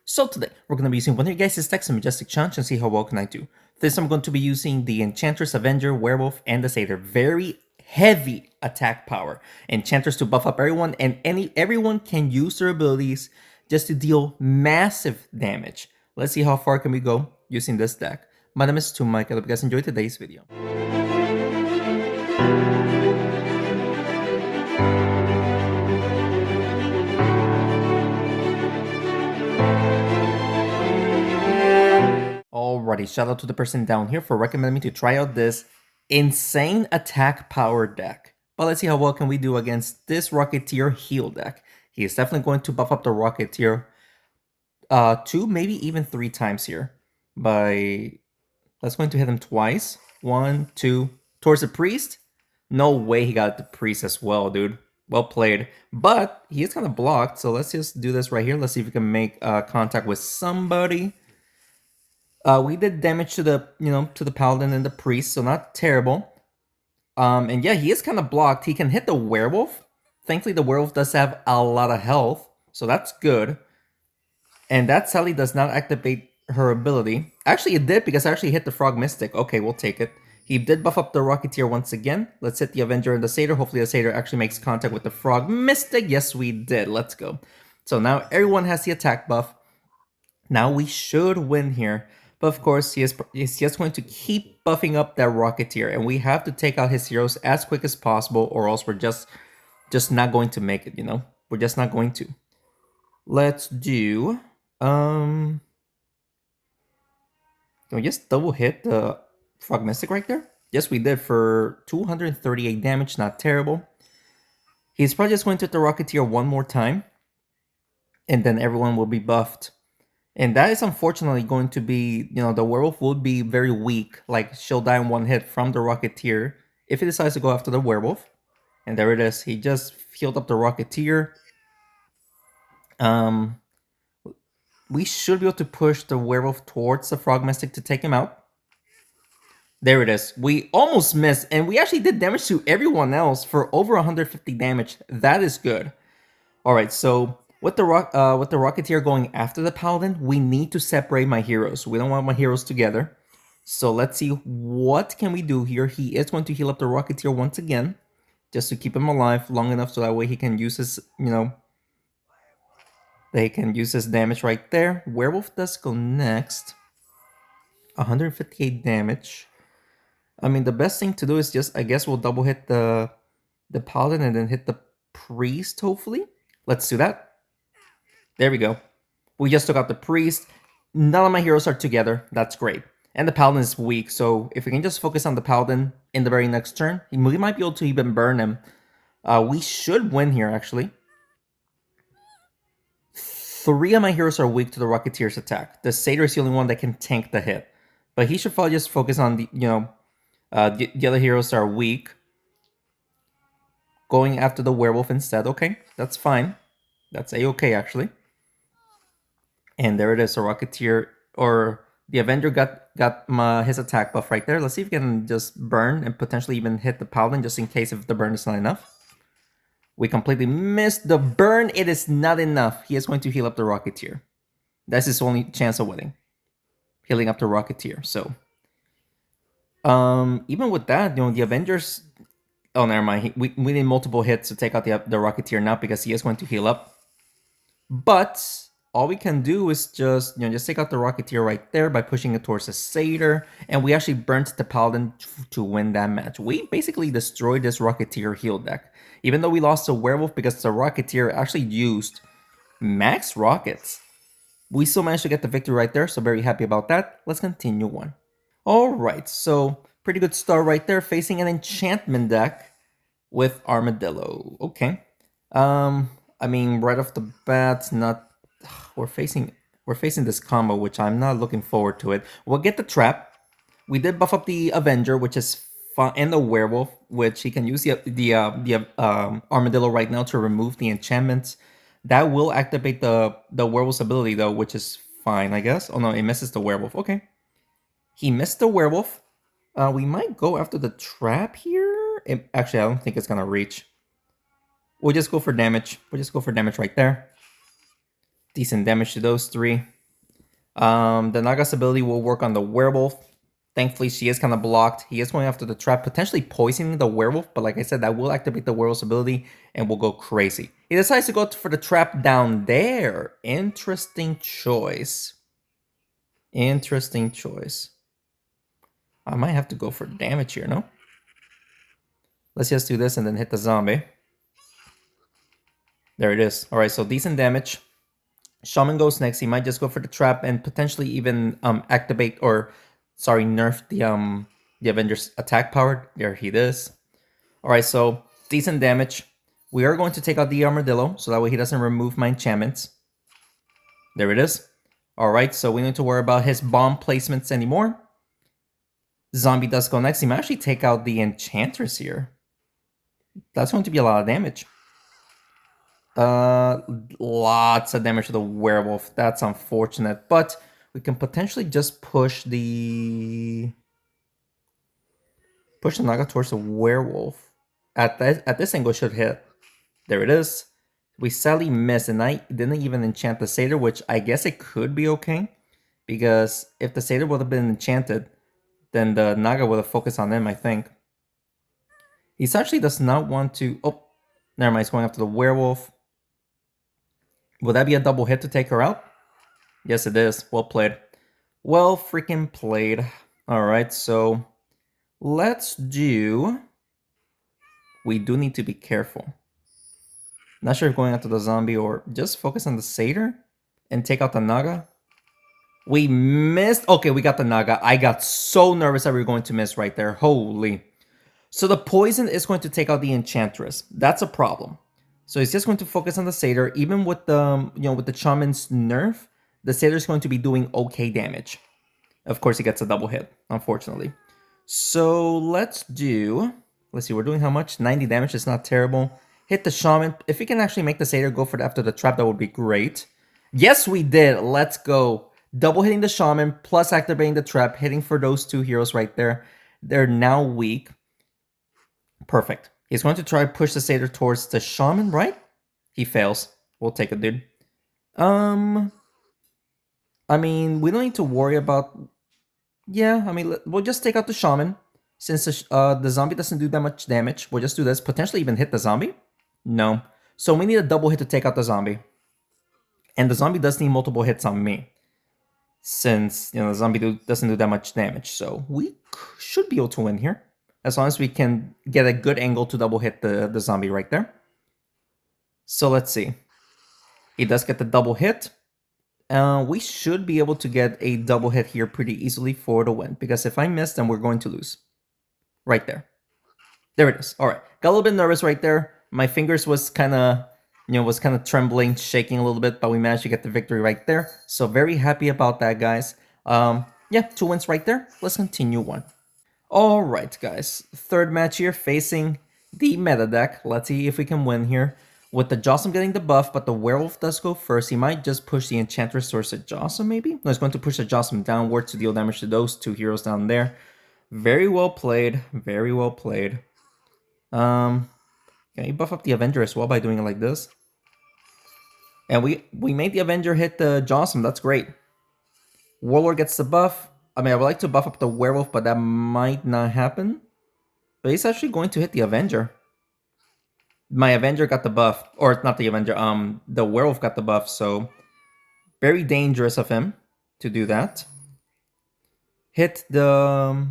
So today, we're going to be using one of your guys' decks, a Majestic Chunch, and see how well can I do. This I'm going to be using the Enchantress, Avenger, Werewolf, and the Satyr. Very heavy attack power. Enchanters to buff up everyone, and everyone can use their abilities just to deal massive damage. Let's see how far can we go using this deck. My name is Mike. I hope you guys enjoyed today's video. Alrighty, shout out to the person down here for recommending me to try out this insane attack power deck. But let's see how well can we do against this Rocketeer heal deck. He is definitely going to buff up the Rocketeer 2, maybe even 3 times here. That's going to hit him twice. 1, 2, towards the Priest. No way he got the Priest as well, dude. Well played. But he is kind of blocked, so let's just do this right here. Let's see if we can make contact with somebody. We did damage to the Paladin and the Priest, so not terrible. And yeah, he is kind of blocked. He can hit the Werewolf. Thankfully, the Werewolf does have a lot of health, so that's good. And that sadly does not activate her ability. Actually, it did because I actually hit the Frog Mystic. Okay, we'll take it. He did buff up the Rocketeer once again. Let's hit the Avenger and the Satyr. Hopefully the Satyr actually makes contact with the Frog Mystic. Yes, we did. Let's go. So now everyone has the attack buff. Now we should win here. But of course, he's just going to keep buffing up that Rocketeer. And we have to take out his heroes as quick as possible, or else we're just not going to make it, you know? We're just not going to. Let's do... Can we just double hit the Frog Mystic right there? Yes, we did for 238 damage. Not terrible. He's probably just going to hit the Rocketeer one more time. And then everyone will be buffed. And that is unfortunately going to be, the Werewolf will be very weak. Like, she'll die in one hit from the Rocketeer if he decides to go after the Werewolf. And there it is. He just healed up the Rocketeer. We should be able to push the Werewolf towards the Frog Mystic to take him out. There it is. We almost missed, and we actually did damage to everyone else for over 150 damage. That is good. All right, so with the Rocketeer going after the Paladin, we need to separate my heroes. We don't want my heroes together. So let's see what can we do here. He is going to heal up the Rocketeer once again, just to keep him alive long enough so that way he can use his, they can use his damage right there. Werewolf does go next. 158 damage. I mean, the best thing to do is just, I guess we'll double hit the Paladin and then hit the Priest, hopefully. Let's do that. There we go. We just took out the Priest. None of my heroes are together. That's great. And the Paladin is weak, so if we can just focus on the Paladin in the very next turn, we might be able to even burn him. We should win here, actually. 3 of my heroes are weak to the Rocketeer's attack. The Satyr is the only one that can tank the hit. But he should probably just focus on the, the other heroes are weak. Going after the Werewolf instead. Okay, that's fine. That's a-okay, actually. And there it is, a Rocketeer, or the Avenger got his attack buff right there. Let's see if we can just burn and potentially even hit the Paladin, just in case if the burn is not enough. We completely missed the burn. It is not enough. He is going to heal up the Rocketeer. That's his only chance of winning. Healing up the Rocketeer. So, even with that, the Avengers... Oh, never mind. We need multiple hits to take out the Rocketeer now because he is going to heal up. But all we can do is just take out the Rocketeer right there by pushing it towards the Satyr, and we actually burnt the Paladin to win that match. We basically destroyed this Rocketeer heal deck, even though we lost the Werewolf because the Rocketeer actually used max rockets. We still managed to get the victory right there, so very happy about that. Let's continue on. All right, so pretty good start right there, facing an enchantment deck with Armadillo. Okay. I mean, right off the bat, we're facing this combo, which I'm not looking forward to it. We'll get the trap. We did buff up the Avenger, which is fun, and the Werewolf, which he can use the Armadillo right now to remove the enchantments. That will activate the Werewolf's ability though, which is fine, I guess. Oh no, it misses the Werewolf. Okay. He missed the Werewolf. We might go after the trap here. Actually, I don't think it's gonna reach. We'll just go for damage. We'll just go for damage right there. Decent damage to those 3. The Naga's ability will work on the werewolf. Thankfully, she is kind of blocked. He is going after the trap, potentially poisoning the werewolf. But like I said, that will activate the werewolf's ability and will go crazy. He decides to go for the trap down there. Interesting choice. Interesting choice. I might have to go for damage here, no? Let's just do this and then hit the zombie. There it is. All right, so decent damage. Shaman goes next. He might just go for the trap and potentially even activate or nerf the Avengers attack power. There he is. All right, so decent damage. We are going to take out the armadillo so that way he doesn't remove my enchantments. There it is. All right, so we don't need to worry about his bomb placements anymore. Zombie does go next. He might actually take out the enchantress here. That's going to be a lot of damage. Lots of damage to the werewolf. That's unfortunate, but we can potentially just push the Naga towards the werewolf. At this angle should hit. There it is. We sadly missed, and I didn't even enchant the satyr, which I guess it could be okay, because if the satyr would have been enchanted, then the Naga would have focused on him, I think. He essentially does not want to... Oh, never mind. He's going after the werewolf. Would that be a double hit to take her out? Yes, it is. Well played. Well freaking played. Alright, so let's do... We do need to be careful. Not sure if going after the zombie or just focus on the satyr and take out the Naga. We missed. Okay, we got the Naga. I got so nervous that we were going to miss right there. Holy. So the poison is going to take out the enchantress. That's a problem. So he's just going to focus on the satyr. Even with the with the shaman's nerf, the satyr is going to be doing okay damage. Of course, he gets a double hit, unfortunately. So let's do... Let's see, we're doing how much? 90 damage is not terrible. Hit the shaman. If we can actually make the satyr go for after the trap, that would be great. Yes, we did. Let's go. Double hitting the shaman, plus activating the trap, hitting for those two heroes right there. They're now weak. Perfect. He's going to try to push the satyr towards the shaman, right? He fails. We'll take it, dude. I mean, we don't need to worry about... Yeah, I mean, we'll just take out the shaman. Since the zombie doesn't do that much damage, we'll just do this. Potentially even hit the zombie? No. So we need a double hit to take out the zombie. And the zombie does need multiple hits on me. Since, the zombie doesn't do that much damage. So we should be able to win here. As long as we can get a good angle to double hit the zombie right there. So let's see. He does get the double hit. We should be able to get a double hit here pretty easily for the win. Because if I miss, then we're going to lose. Right there. There it is. All right. Got a little bit nervous right there. My fingers was kind of, trembling, shaking a little bit, but we managed to get the victory right there. So very happy about that, guys. Yeah, 2 wins right there. Let's continue on. All right, guys. Third match here facing the meta deck. Let's see if we can win here. With the Jocelyn getting the buff, but the werewolf does go first. He might just push the enchantress towards the Jocelyn, maybe? No, he's going to push the Jocelyn downwards to deal damage to those two heroes down there. Very well played. Very well played. Can you buff up the Avenger as well by doing it like this? And we made the Avenger hit the Jocelyn. That's great. Warlord gets the buff. I mean, I would like to buff up the Werewolf, but that might not happen. But he's actually going to hit the Avenger. My Avenger got the buff. Or not the Avenger, the Werewolf got the buff, so... Very dangerous of him to do that. Hit the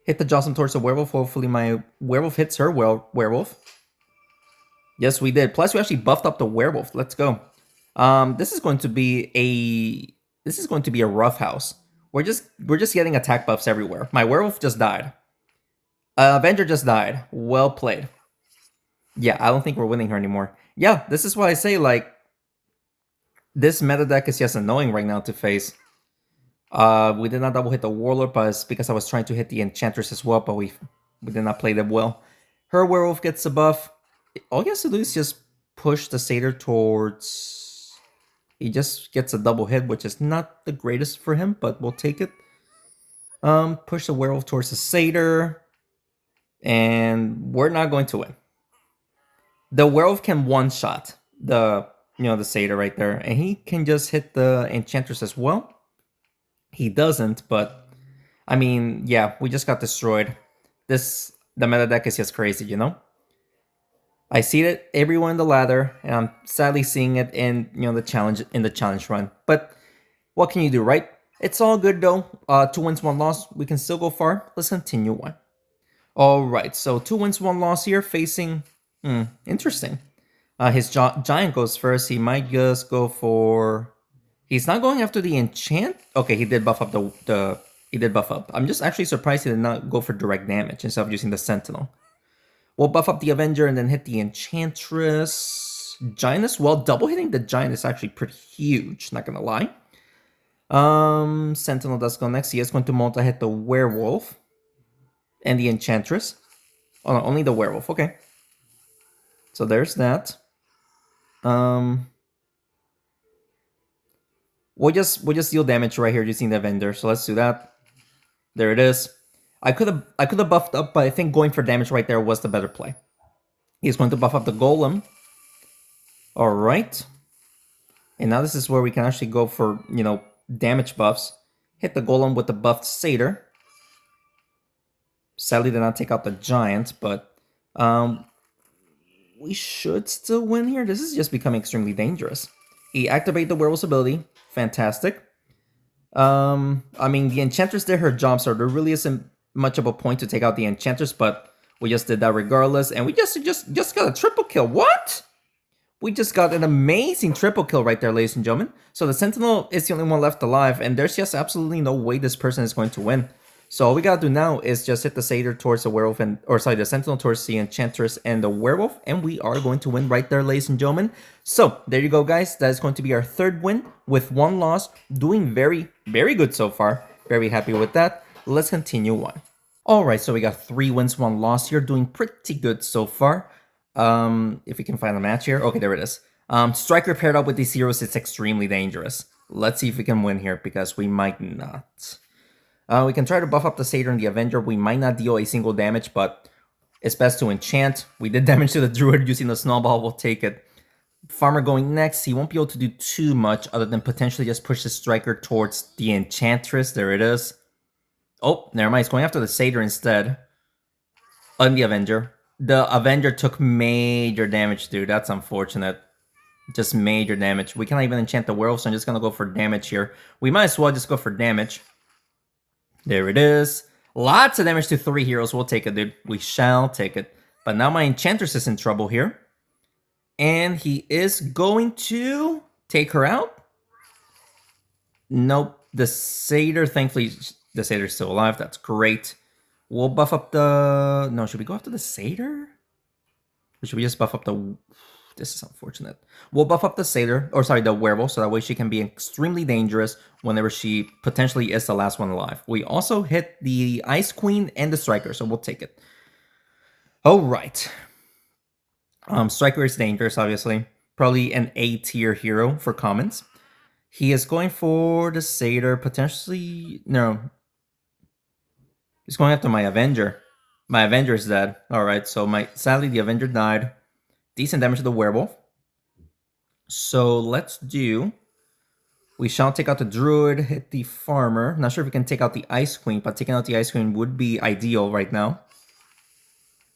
Jocelyn towards the Werewolf. Hopefully my Werewolf hits her Werewolf. Yes, we did. Plus, we actually buffed up the Werewolf. Let's go. This is going to be a rough house. We're just getting attack buffs everywhere. My Werewolf just died. Avenger just died. Well played. Yeah, I don't think we're winning her anymore. Yeah, this is why I say, like, this meta deck is just annoying right now to face. We did not double hit the Warlord, but it's because I was trying to hit the Enchantress as well, but we did not play them well. Her Werewolf gets a buff. All he has to do is just push the Satyr towards... He just gets a double hit, which is not the greatest for him, but we'll take it. Push the Werewolf towards the Satyr. And we're not going to win. The Werewolf can one-shot the the Satyr right there. And he can just hit the Enchantress as well. He doesn't, but I mean, yeah, we just got destroyed. The meta deck is just crazy. I see it everywhere in the ladder, and I'm sadly seeing it in the challenge run. But what can you do, right? It's all good though. 2 wins, 1 loss. We can still go far. Let's continue on. All right, so 2 wins, 1 loss here, facing. Interesting. His giant goes first. He might just go for. He's not going after the enchant. Okay, he did buff up the. He did buff up. I'm just actually surprised he did not go for direct damage instead of using the sentinel. We'll buff up the Avenger and then hit the Enchantress. Giantess, well, double hitting the Giant is actually pretty huge, not gonna lie. Sentinel does go next. He is going to multi-hit the Werewolf and the Enchantress. Oh no, only the Werewolf, okay. So there's that. We'll just deal damage right here using the Avenger. So let's do that. There it is. I could have buffed up, but I think going for damage right there was the better play. He's going to buff up the Golem. Alright. And now this is where we can actually go for, damage buffs. Hit the Golem with the buffed Satyr. Sadly did not take out the Giant, but we should still win here. This is just becoming extremely dangerous. He activated the Werewolf's ability. Fantastic. I mean, the Enchantress did her job, so there really isn't much of a point to take out the Enchantress, but we just did that regardless, and we just got a triple kill. What? We just got an amazing triple kill right there, ladies and gentlemen. So the Sentinel is the only one left alive, and there's just absolutely no way this person is going to win. So all we gotta do now is just hit the Satyr towards the Werewolf, the Sentinel towards the Enchantress and the Werewolf, and we are going to win right there, ladies and gentlemen. So there you go, guys. That is going to be our 3rd win with 1 loss. Doing very, very good so far. Very happy with that. Let's continue on. Alright, so we got 3 wins, 1 loss here. Doing pretty good so far. If we can find a match here. Okay, there it is. Striker paired up with these heroes is extremely dangerous. Let's see if we can win here, because we might not. We can try to buff up the Satyr and the Avenger. We might not deal a single damage, but it's best to enchant. We did damage to the Druid using the Snowball. We'll take it. Farmer going next. He won't be able to do too much other than potentially just push the Striker towards the Enchantress. There it is. Oh, never mind. He's going after the Satyr instead. And the Avenger. The Avenger took major damage, dude. That's unfortunate. Just major damage. We cannot even enchant the Werewolf, so I'm just going to go for damage here. We might as well just go for damage. There it is. Lots of damage to 3 heroes. We'll take it, dude. We shall take it. But now my Enchantress is in trouble here. And he is going to take her out. Nope. The Satyr, thankfully, the Satyr's still alive. That's great. We'll buff up the... No, should we go after the Satyr? Or should we just buff up the... This is unfortunate. We'll buff up the Satyr, or sorry, the Werewolf, so that way she can be extremely dangerous whenever she potentially is the last one alive. We also hit the Ice Queen and the Striker, so we'll take it. All right. Striker is dangerous, obviously. Probably an A-tier hero for commons. He is going for the Satyr, potentially... No. He's going after my Avenger. My Avenger is dead. Alright, so sadly the Avenger died. Decent damage to the Werewolf. So let's do... We shall take out the Druid, hit the Farmer. Not sure if we can take out the Ice Queen, but taking out the Ice Queen would be ideal right now.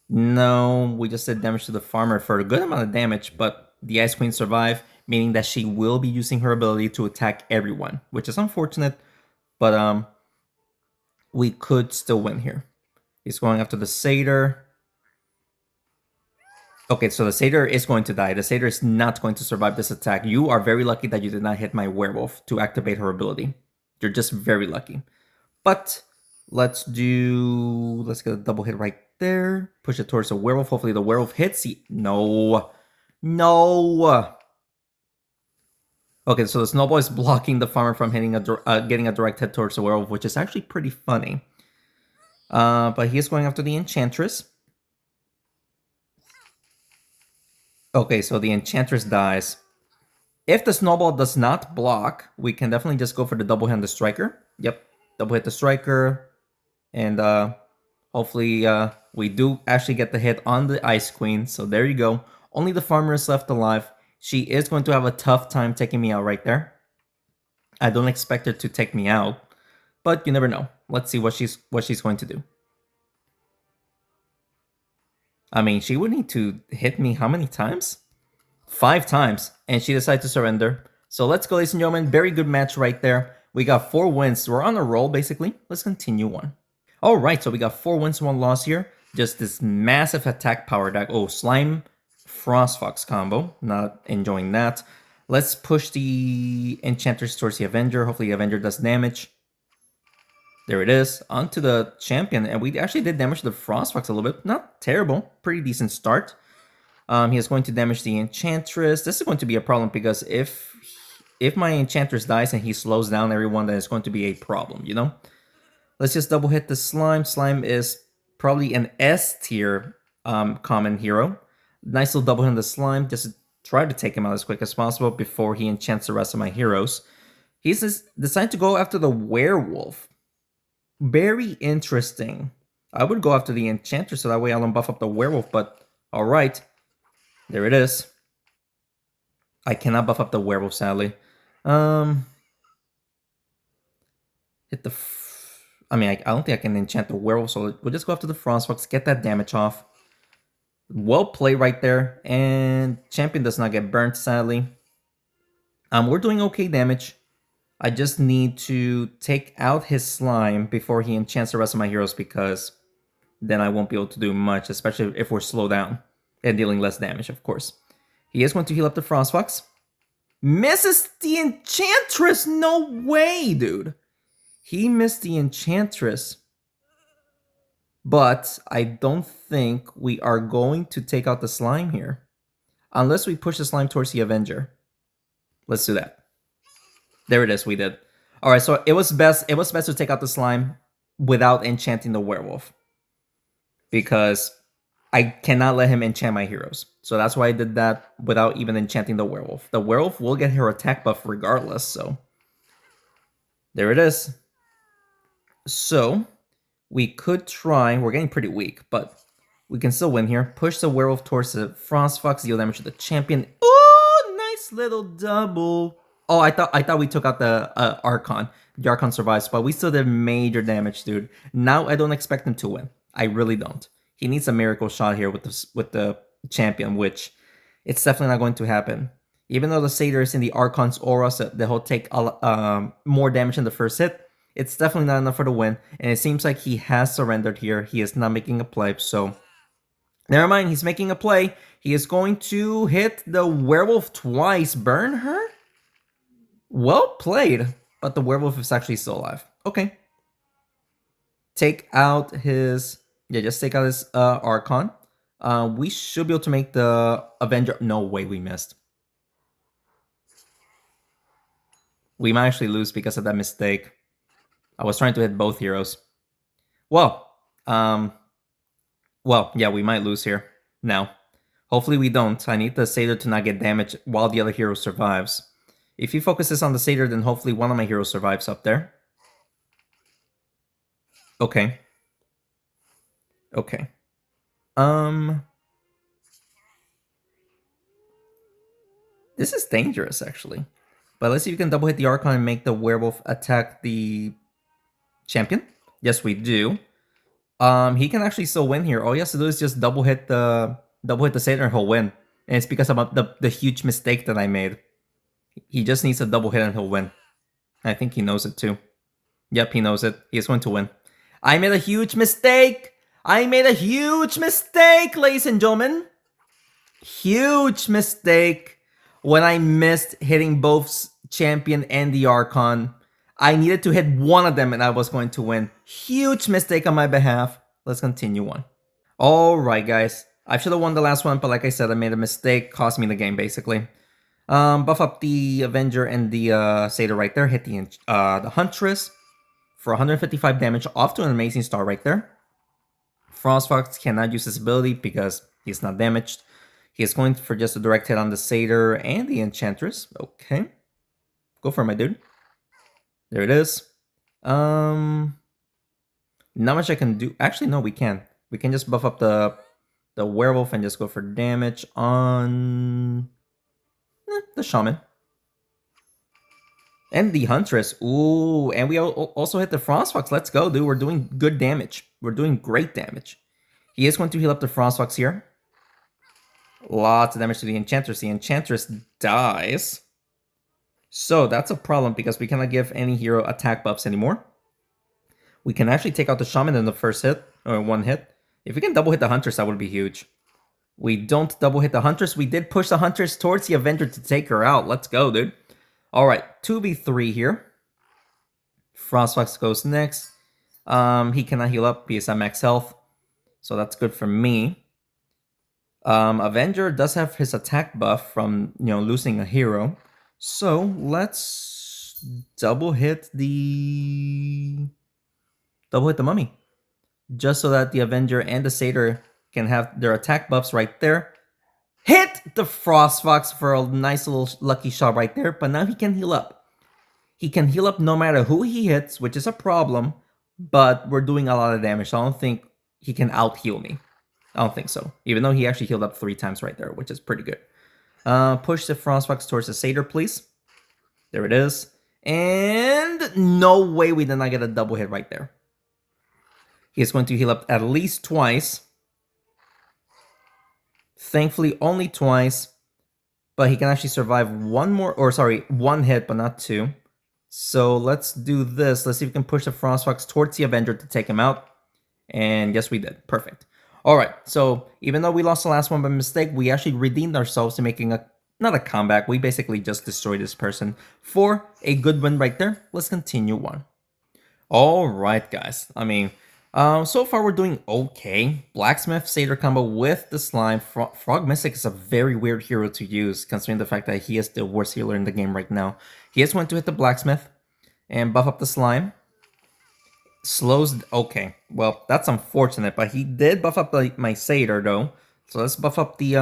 No, we just did damage to the Farmer for a good amount of damage, but the Ice Queen survived, meaning that she will be using her ability to attack everyone, which is unfortunate, but we could still win here. He's going after the Satyr. Okay, so the Satyr is going to die. The Satyr is not going to survive this attack. You are very lucky that you did not hit my Werewolf to activate her ability. You're just very lucky. But let's get a double hit right there. Push it towards the Werewolf. Hopefully the Werewolf hits. No. Okay, so the Snowball is blocking the Farmer from hitting getting a direct hit towards the Werewolf, which is actually pretty funny. But he is going after the Enchantress. Okay, so the Enchantress dies. If the Snowball does not block, we can definitely just go for the double hit on the Striker. Yep, double hit the Striker. And hopefully we do actually get the hit on the Ice Queen. So there you go. Only the Farmer is left alive. She is going to have a tough time taking me out right there. I don't expect her to take me out, but you never know. Let's see what she's going to do. I mean, she would need to hit me how many times? 5 times, and she decided to surrender. So let's go, ladies and gentlemen. Very good match right there. We got 4 wins. We're on a roll, basically. Let's continue on. All right, so we got 4 wins, 1 loss here. Just this massive attack power deck. Oh, Slime Frostfox combo. Not enjoying that. Let's push the Enchantress towards the Avenger. Hopefully the Avenger does damage. There it is. Onto the champion. And we actually did damage the Frostfox a little bit. Not terrible. Pretty decent start. He is going to damage the Enchantress. This is going to be a problem because if my Enchantress dies and he slows down everyone, then it's going to be a problem, you know? Let's just double hit the Slime. Slime is probably an S tier common hero. Nice little double hit on the Slime. Just try to take him out as quick as possible before he enchants the rest of my heroes. He's decided to go after the Werewolf. Very interesting. I would go after the Enchantress so that way I don't buff up the Werewolf, but alright. There it is. I cannot buff up the Werewolf, sadly. Hit the... I mean, I don't think I can enchant the Werewolf, so we'll just go after the Frostfox, get that damage off. Well played right there, and Champion does not get burnt, sadly. We're doing okay damage. I just need to take out his Slime before he enchants the rest of my heroes, because then I won't be able to do much, especially if we're slowed down and dealing less damage, of course. He is going to heal up the Frostfox. Misses the Enchantress! No way, dude! He missed the Enchantress. But I don't think we are going to take out the Slime here. Unless we push the Slime towards the Avenger. Let's do that. There it is, we did. Alright, so it was best to take out the Slime without enchanting the Werewolf. Because I cannot let him enchant my heroes. So that's why I did that without even enchanting the Werewolf. The Werewolf will get her attack buff regardless, so... There it is. So, we could try... We're getting pretty weak, but we can still win here. Push the Werewolf towards the Frostfox, deal damage to the champion. Ooh, nice little double. Oh, I thought we took out the Archon. The Archon survives, but we still did major damage, dude. Now I don't expect him to win. I really don't. He needs a miracle shot here with the champion, which it's definitely not going to happen. Even though the Satyr is in the Archon's aura, so that he'll take more damage in the first hit, it's definitely not enough for the win. And it seems like he has surrendered here. He is not making a play, so... Never mind, he's making a play. He is going to hit the Werewolf twice. Burn her? Well played. But the Werewolf is actually still alive. Okay. Take out his... Yeah, just take out his Archon. We should be able to make the Avenger... No way, we missed. We might actually lose because of that mistake. I was trying to hit both heroes. Well, yeah, we might lose here. Now. Hopefully we don't. I need the Satyr to not get damaged while the other hero survives. If he focuses on the Satyr, then hopefully one of my heroes survives up there. Okay. Okay. This is dangerous, actually. But let's see if we can double hit the Archon and make the Werewolf attack the champion. Yes, we do. He can actually still win here. All he has to do is just double hit the Satyr and he'll win. And it's because of the huge mistake that I made. He just needs a double hit and he'll win. I think he knows it too. Yep, he knows it. He is going to win. I made a huge mistake! I made a huge mistake, ladies and gentlemen! Huge mistake when I missed hitting both champion and the Archon. I needed to hit one of them and I was going to win. Huge mistake on my behalf. Let's continue on. Alright, guys. I should have won the last one, but like I said, I made a mistake. Cost me the game, basically. Buff up the Avenger and the Satyr right there. Hit the Huntress for 155 damage. Off to an amazing start right there. Frostfox cannot use his ability because he's not damaged. He is going for just a direct hit on the Satyr and the Enchantress. Okay. Go for it, my dude. There it is. Not much I can do. Actually, no, we can. We can just buff up the Werewolf and just go for damage on... The Shaman. And the Huntress. Ooh, and we also hit the Frostfox. Let's go, dude. We're doing good damage. We're doing great damage. He is going to heal up the Frostfox here. Lots of damage to the Enchantress. The Enchantress dies. So that's a problem because we cannot give any hero attack buffs anymore. We can actually take out the Shaman in the first hit, or one hit. If we can double hit the Huntress, that would be huge. We don't double hit the Huntress. We did push the Huntress towards the Avenger to take her out. Let's go, dude. All right, 2v3 here. Frostfox goes next. He cannot heal up because I'm max health, so that's good for me. Avenger does have his attack buff from losing a hero, so let's double hit the mummy, just so that the Avenger and the Satyr can have their attack buffs right there. Hit the Frostfox for a nice little lucky shot right there, but now he can heal up. He can heal up no matter who he hits, which is a problem, but we're doing a lot of damage, so I don't think he can out-heal me. I don't think so, even though he actually healed up 3 times right there, which is pretty good. Push the Frostfox towards the Satyr, please. There it is. And no way we did not get a double hit right there. He's going to heal up at least twice. Thankfully, only twice. But he can actually survive one hit, but not 2. So let's do this. Let's see if we can push the Frostfox towards the Avenger to take him out. And yes, we did. Perfect. Alright, so even though we lost the last one by mistake, we actually redeemed ourselves to making not a comeback. We basically just destroyed this person for a good win right there. Let's continue on. Alright, guys. I mean, so far we're doing okay. Blacksmith Satyr combo with the Slime. Frog Mystic is a very weird hero to use, considering the fact that he is the worst healer in the game right now. He is going to hit the Blacksmith and buff up the Slime. Okay, well, that's unfortunate, but he did buff up my Satyr, though. So let's buff up the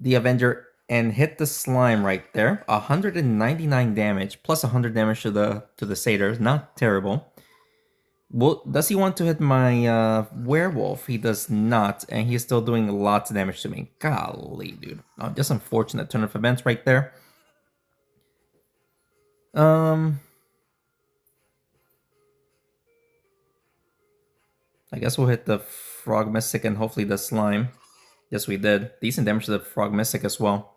Avenger and hit the Slime right there. 199 damage, plus 100 damage to the Satyr. Not terrible. Well, does he want to hit my werewolf? He does not, and he's still doing lots of damage to me. Golly, dude. Oh, just unfortunate turn of events right there. I guess we'll hit the Frog Mystic and hopefully the Slime. Yes, we did. Decent damage to the Frog Mystic as well.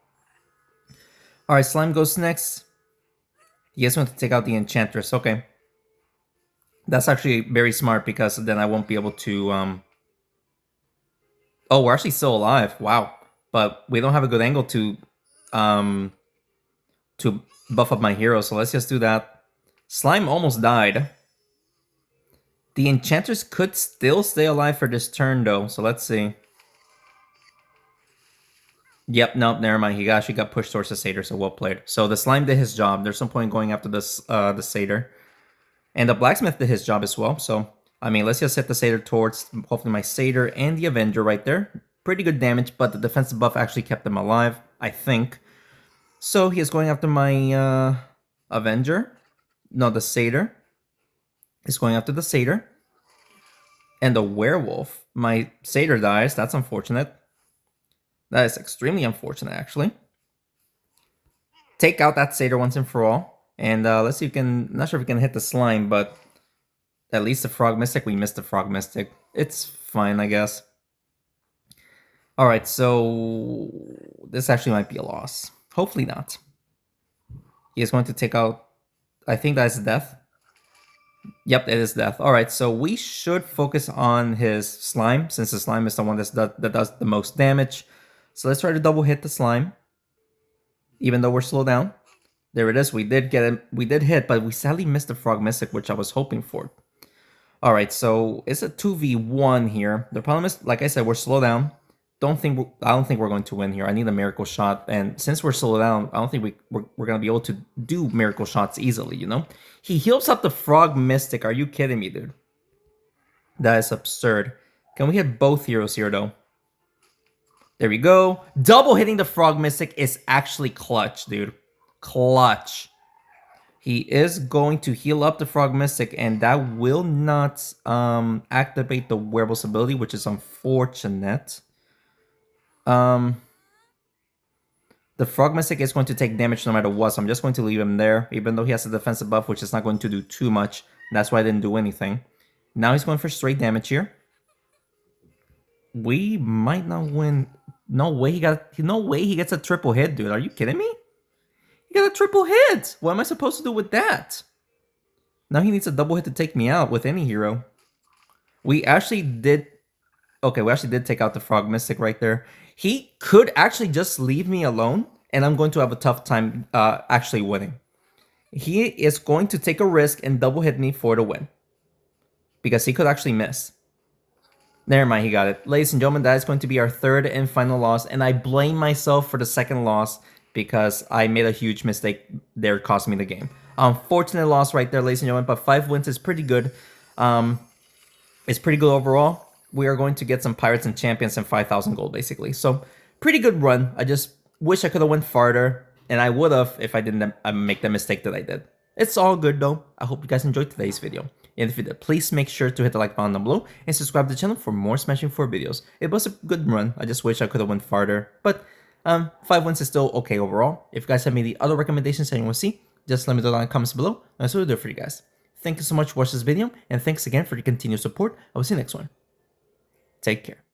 Alright, Slime goes next. He just want to take out the Enchantress. Okay. That's actually very smart because then I won't be able to... Oh, we're actually still alive. Wow. But we don't have a good angle to buff up my hero, so let's just do that. Slime almost died. The Enchantress could still stay alive for this turn, though, so let's see. Yep, nope, never mind. He actually got pushed towards the Satyr, so well played. So the Slime did his job. There's no point going after this the Satyr. And the Blacksmith did his job as well, so... I mean, let's just hit the Satyr towards hopefully my Satyr and the Avenger right there. Pretty good damage, but the defensive buff actually kept them alive, I think. So he is going after my Avenger. No, the Satyr. He's going after the Satyr. And the Werewolf. My Satyr dies. That's unfortunate. That is extremely unfortunate, actually. Take out that Satyr once and for all. And let's see if we can... Not sure if we can hit the Slime, but... At least the Frog Mystic. We missed the Frog Mystic. It's fine, I guess. Alright, so... This actually might be a loss. Hopefully not. He is going to take out... I think that's death. Yep, it is death. Alright, so we should focus on his Slime, since the Slime is the one that does the most damage. So let's try to double hit the Slime. Even though we're slowed down. There it is. We did get him. We did hit, but we sadly missed the Frog Mystic, which I was hoping for. Alright, so it's a 2v1 here. The problem is, like I said, we're slowed down. I don't think we're going to win here. I need a miracle shot, and since we're slowed down, I don't think we're gonna be able to do miracle shots easily, you know? He heals up the Frog Mystic. Are you kidding me, dude? That is absurd. Can we hit both heroes here, though? There we go. Double hitting the Frog Mystic is actually clutch, dude. Clutch. He is going to heal up the Frog Mystic, and that will not activate the Werewolf's ability, which is unfortunate. The Frog Mystic is going to take damage no matter what, so I'm just going to leave him there, even though he has a defensive buff, which is not going to do too much. That's why I didn't do anything. Now he's going for straight damage here. We might not win. No way he gets a triple hit, dude. Are you kidding me? He got a triple hit! What am I supposed to do with that? Now he needs a double hit to take me out with any hero. We actually did... Okay, we actually did take out the Frog Mystic right there. He could actually just leave me alone, and I'm going to have a tough time actually winning. He is going to take a risk and double hit me for the win. Because he could actually miss. Never mind, he got it. Ladies and gentlemen, that is going to be our third and final loss, and I blame myself for the second loss because I made a huge mistake there, cost me the game. Unfortunate loss right there, ladies and gentlemen, but 5 wins is pretty good. It's pretty good overall. We are going to get some Pirates and Champions and 5,000 gold, basically. So, pretty good run. I just wish I could have went farther, and I would have if I didn't make the mistake that I did. It's all good, though. I hope you guys enjoyed today's video. And if you did, please make sure to hit the like button down below and subscribe to the channel for more Smashing 4 videos. It was a good run. I just wish I could have went farther, but 5 wins is still okay overall. If you guys have any other recommendations that you want to see, just let me know down in the comments below. That's what I'll do for you guys. Thank you so much for watching this video, and thanks again for your continued support. I will see you next one. Take care.